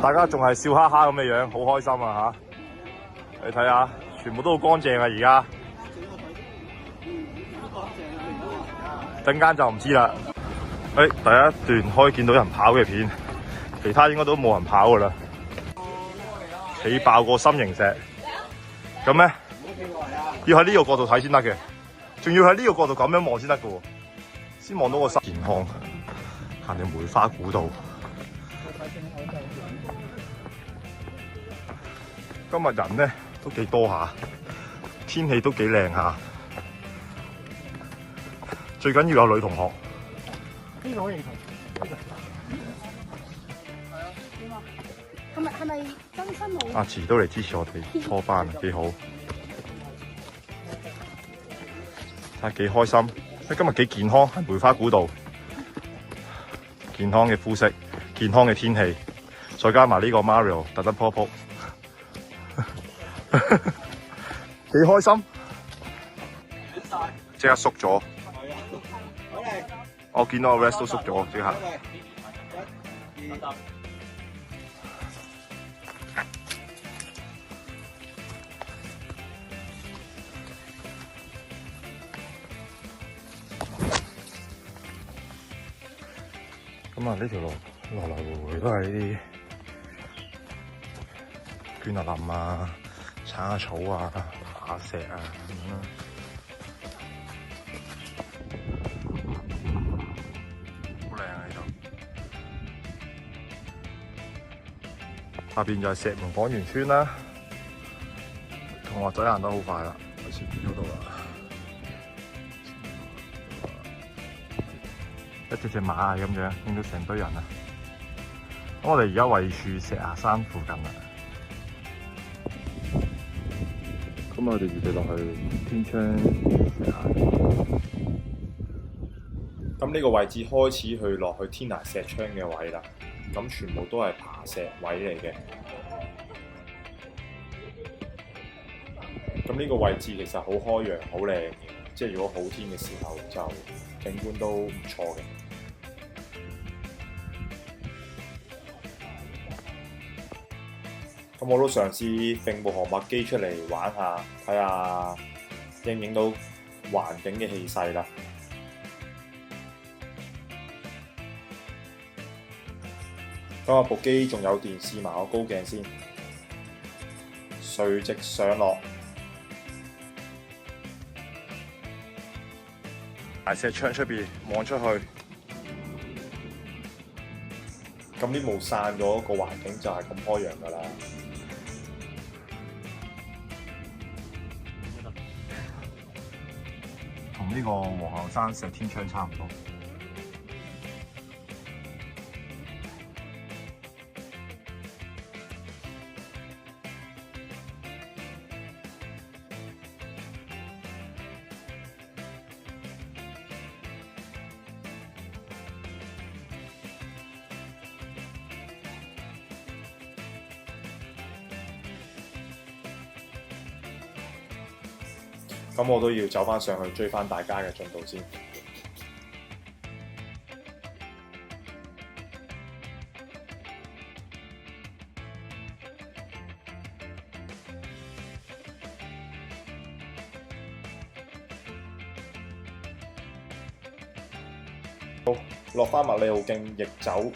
大家仲係笑哈哈咁嘅樣，好開心啊嚇！你睇下，全部都好乾淨啊！而家陣間就唔知啦。第一段可以見到人跑嘅片，其他應該都冇人跑噶啦。起爆個心形石，咁咧要喺呢個角度睇先得嘅，仲要喺呢個角度咁樣望先得嘅喎，先望到個心健康。行條梅花古道。今日人咧都幾多下，天氣都幾靚下，最緊要有女同學。呢個好認同。係咪真心冇？阿慈都嚟支持我哋初班，幾好。睇下幾開心，今日幾健康，係梅花古道，健康嘅膚色，健康嘅天氣，再加埋呢個 Mario 特登撲，幾開心，即刻縮咗。我見到個 rest 都縮咗，即刻。咁啊，呢條路來來回回都係呢啲捐下林啊、鏟下草啊、爬石啊咁樣啦。好靚啊！呢度下邊就係石門廣源村啦。同學仔行得好快啦，去前面嗰度啦。一隻馬咁樣，見到成堆人啊！咁我哋而家位處石牙山附近啦。咁我哋預備落去天窗石崖。咁呢個位置開始去落去天崖石窗嘅位啦。咁全部都係爬石位嚟嘅。咁呢個位置其實好開揚、好靚嘅，即係如果好天嘅時候就景觀都唔錯嘅。咁我都嘗試揈部航拍機出嚟玩下，睇下影唔影到環境嘅氣勢啦。咁我部機仲有電，試埋個高鏡先，垂直上落。大石窗出邊望出去，咁啲霧散咗，個環境就係咁開揚㗎啦。同呢個皇后山石天窗差唔多。咁我都要走翻上去追翻大家嘅進度先。好，落翻麥理浩徑逆走。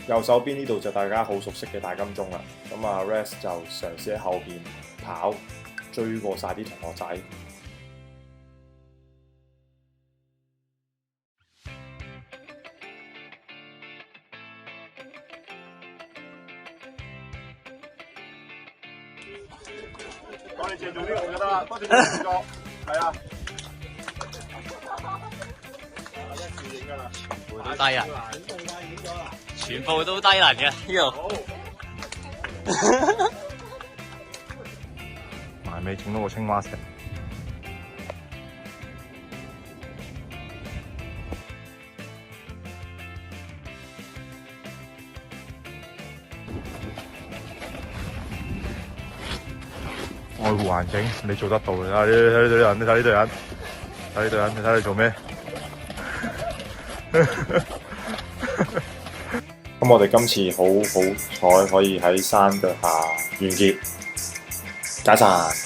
右手邊呢度就大家好熟悉嘅大金鐘啦，咁啊 Rest 就嘗試喺後邊跑，追過晒啲同學仔。我哋淨做呢個就得啦，多謝你合作，係啊。影㗎啦，全部都低啊！全部都低能嘅呢度。埋尾整到個青蛙石。愛護環境，你做得到嘅。睇呢隊人，你睇呢隊人，睇呢隊人，你睇你做咩？咁我哋今次好彩可以喺山腳下完結，解散。